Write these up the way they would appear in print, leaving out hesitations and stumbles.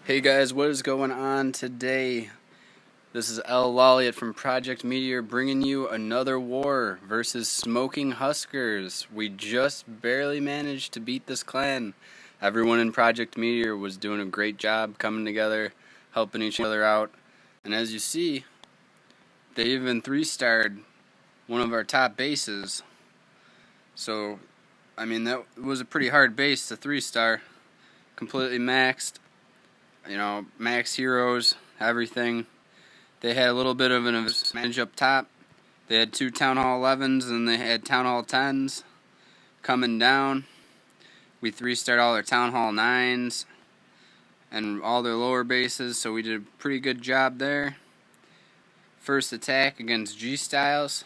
Hey guys, what is going on today? This is L. Lolliot from Project Meteor bringing you another war versus smoking Huskers. We just barely managed to beat this clan. Everyone in Project Meteor was doing a great job coming together, helping each other out. And as you see, they even 3-starred one of our top bases. So, that was a pretty hard base to 3-star. Completely maxed. Max heroes, everything. They had a little bit of an advantage up top. They had 2 Town Hall 11s and they had Town Hall 10s coming down. We 3-starred all their Town Hall 9s and all their lower bases, so we did a pretty good job there. First attack against G-Styles,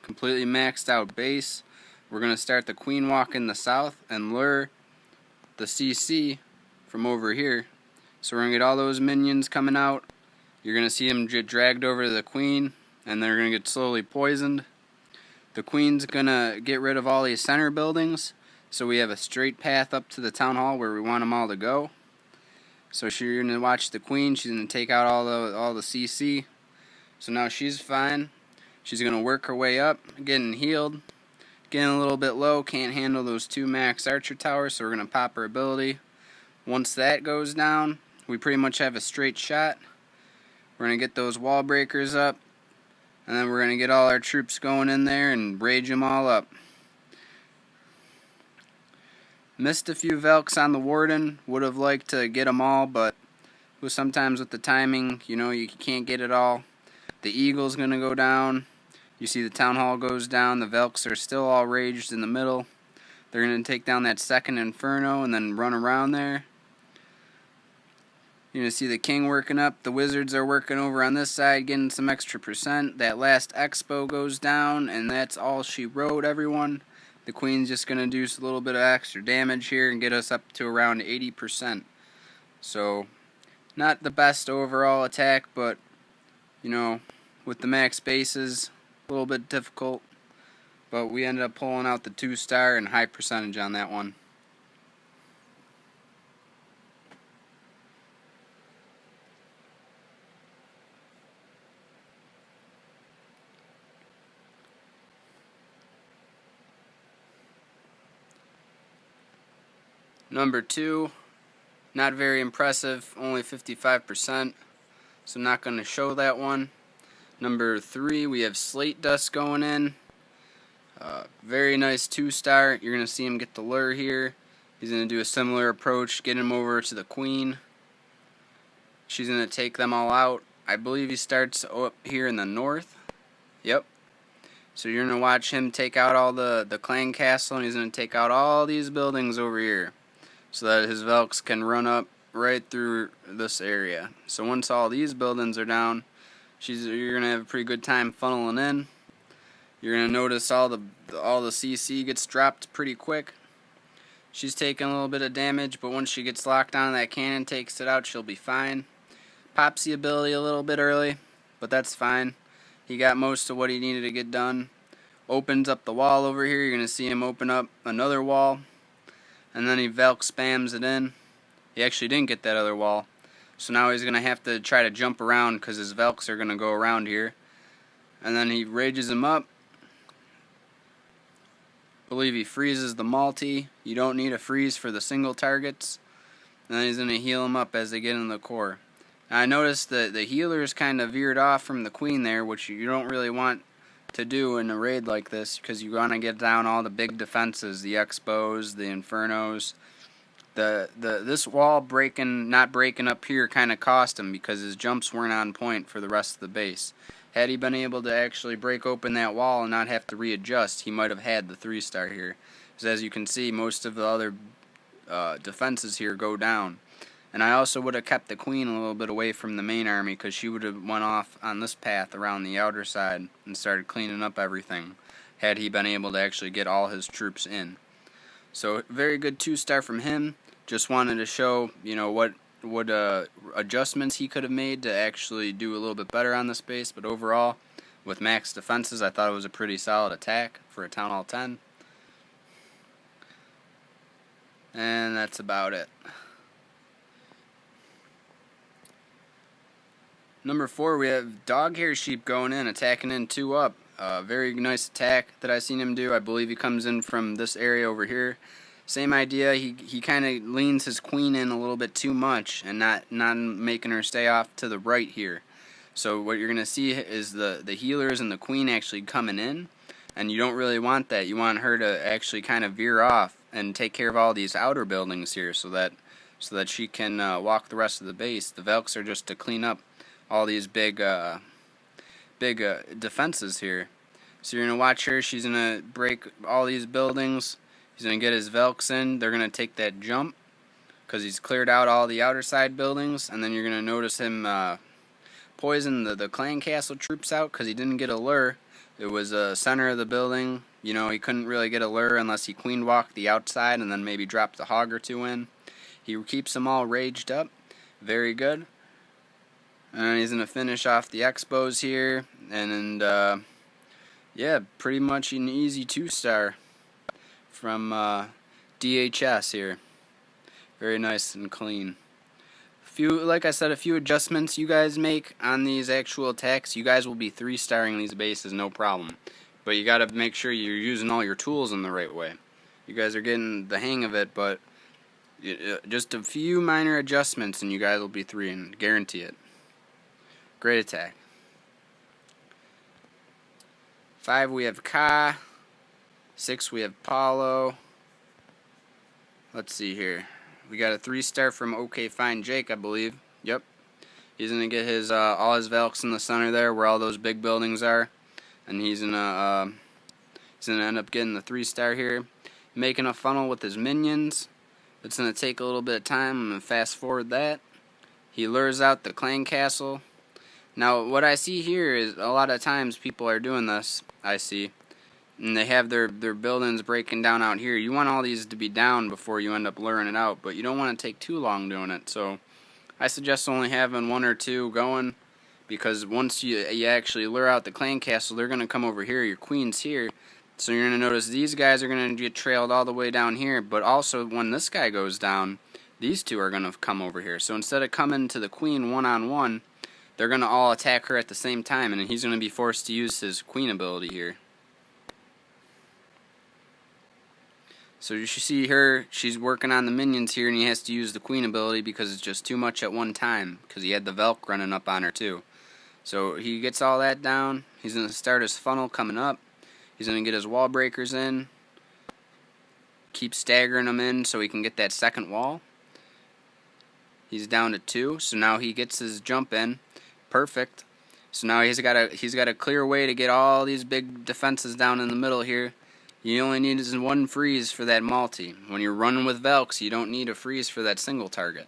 completely maxed out base. We're going to start the Queen Walk in the south and lure the CC from over here. So we're going to get all those minions coming out. You're going to see them get dragged over to the Queen, and they're going to get slowly poisoned. The Queen's going to get rid of all these center buildings, so we have a straight path up to the Town Hall where we want them all to go. So you're going to watch the Queen. She's going to take out all the CC. So now she's fine. She's going to work her way up, getting healed. Getting a little bit low, can't handle those 2 max archer towers, so we're going to pop her ability. Once that goes down, we pretty much have a straight shot. We're going to get those wall breakers up, and then we're going to get all our troops going in there and rage them all up. Missed a few Velks on the Warden. Would have liked to get them all, but sometimes with the timing, you can't get it all. The Eagle's going to go down. You see the Town Hall goes down. The Velks are still all raged in the middle. They're going to take down that second Inferno and then run around there. You're going to see the King working up. The Wizards are working over on this side, getting some extra percent. That last Expo goes down, and that's all she wrote, everyone. The Queen's just going to do a little bit of extra damage here and get us up to around 80%. So, not the best overall attack, but, with the max bases, a little bit difficult. But we ended up pulling out the 2-star and high percentage on that one. Number 2, not very impressive, only 55%, so I'm not going to show that one. Number 3, we have Slate Dust going in. Very nice 2-star. You're going to see him get the lure here. He's going to do a similar approach, get him over to the Queen. She's going to take them all out. I believe he starts up here in the north. Yep. So you're going to watch him take out all the clan castle, and he's going to take out all these buildings over here, so that his Velks can run up right through this area. So once all these buildings are down, you're going to have a pretty good time funneling in. You're going to notice all the CC gets dropped pretty quick. She's taking a little bit of damage, but once she gets locked on that cannon, takes it out, she'll be fine. Pops the ability a little bit early, but that's fine. He got most of what he needed to get done. Opens up the wall over here. You're going to see him open up another wall. And then he Velk spams it in. He actually didn't get that other wall. So now he's going to have to try to jump around because his Velks are going to go around here. And then he rages him up. I believe he freezes the multi. You don't need a freeze for the single targets. And then he's going to heal him up as they get in the core. Now I noticed that the healers kind of veered off from the Queen there, which you don't really want to do in a raid like this, because you want to get down all the big defenses, the Expos, the Infernos. This wall not breaking up here kind of cost him because his jumps weren't on point for the rest of the base. Had he been able to actually break open that wall and not have to readjust, he might have had the 3-star here. Because as you can see, most of the other defenses here go down. And I also would have kept the Queen a little bit away from the main army, because she would have went off on this path around the outer side and started cleaning up everything, had he been able to actually get all his troops in. So very good 2-star from him. Just wanted to show, what adjustments he could have made to actually do a little bit better on this base. But overall, with max defenses, I thought it was a pretty solid attack for a Town Hall 10. And that's about it. Number 4, we have dog hair sheep going in, attacking in 2 up. Very nice attack that I seen him do. I believe he comes in from this area over here. Same idea. He kind of leans his queen in a little bit too much and not making her stay off to the right here. So what you're gonna see is the healers and the queen actually coming in, and you don't really want that. You want her to actually kind of veer off and take care of all these outer buildings here, so that she can walk the rest of the base. The Velks are just to clean up all these big defenses here. So you're gonna watch her. She's gonna break all these buildings. He's gonna get his Velks in. They're gonna take that jump because he's cleared out all the outer side buildings, and then you're gonna notice him poison the clan castle troops out because he didn't get a lure. It was center of the building. You know, he couldn't really get a lure unless he queen walked the outside and then maybe dropped a hog or two in. He keeps them all raged up. Very good. And he's going to finish off the expos here. And yeah, pretty much an easy 2-star from DHS here. Very nice and clean. Like I said, a few adjustments you guys make on these actual attacks. You guys will be 3-starring these bases, no problem. But you got to make sure you're using all your tools in the right way. You guys are getting the hang of it, but just a few minor adjustments and you guys will be 3, and guarantee it. Great attack. 5, we have Ka. 6, we have Paulo. Let's see here. We got a 3-star from OK Fine Jake, I believe. Yep. He's gonna get his all his Velks in the center there, where all those big buildings are, and he's gonna end up getting the 3-star here. Making a funnel with his minions. It's gonna take a little bit of time. I'm gonna fast forward that. He lures out the clan castle. Now, what I see here is a lot of times people are doing this. I see. And they have their buildings breaking down out here. You want all these to be down before you end up luring it out, but you don't want to take too long doing it. So I suggest only having 1 or 2 going, because once you actually lure out the clan castle, they're going to come over here. Your queen's here. So you're going to notice these guys are going to get trailed all the way down here, but also when this guy goes down, these 2 are going to come over here. So instead of coming to the queen one-on-one, they're going to all attack her at the same time, and he's going to be forced to use his queen ability here. So you should see her, she's working on the minions here, and he has to use the queen ability because it's just too much at one time, because he had the Velk running up on her too. So he gets all that down. He's going to start his funnel coming up. He's going to get his wall breakers in. Keep staggering them in so he can get that second wall. He's down to 2, so now he gets his jump in. Perfect. So now he's got a clear way to get all these big defenses down in the middle here. You only need 1 freeze for that multi. When you're running with Velks, you don't need a freeze for that single target.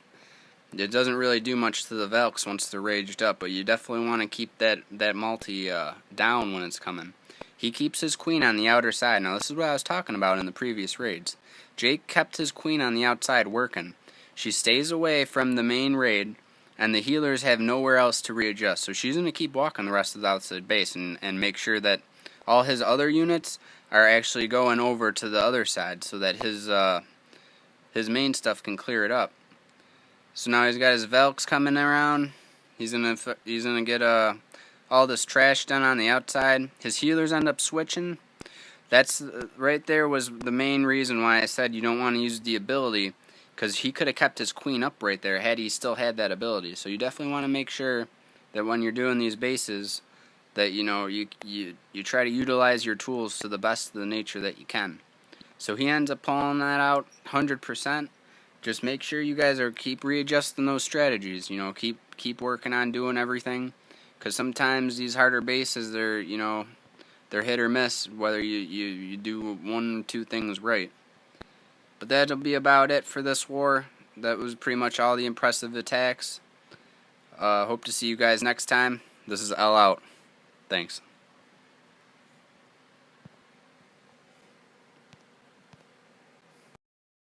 It doesn't really do much to the Velks once they're raged up, but you definitely want to keep that multi down when it's coming. He keeps his queen on the outer side. Now this is what I was talking about in the previous raids. Jake kept his queen on the outside working. She stays away from the main raid, and the healers have nowhere else to readjust. So she's going to keep walking the rest of the outside base and make sure that all his other units are actually going over to the other side so that his main stuff can clear it up. So now he's got his Velks coming around. He's gonna get all this trash done on the outside. His healers end up switching. That's right there was the main reason why I said you don't want to use the ability, because he could have kept his queen up right there had he still had that ability. So you definitely want to make sure that when you're doing these bases, that you try to utilize your tools to the best of the nature that you can. So he ends up pulling that out 100%. Just make sure you guys keep readjusting those strategies. Keep working on doing everything, because sometimes these harder bases they're hit or miss whether you do 1 or 2 things right. But that'll be about it for this war. That was pretty much all the impressive attacks. Hope to see you guys next time. This is L out. Thanks.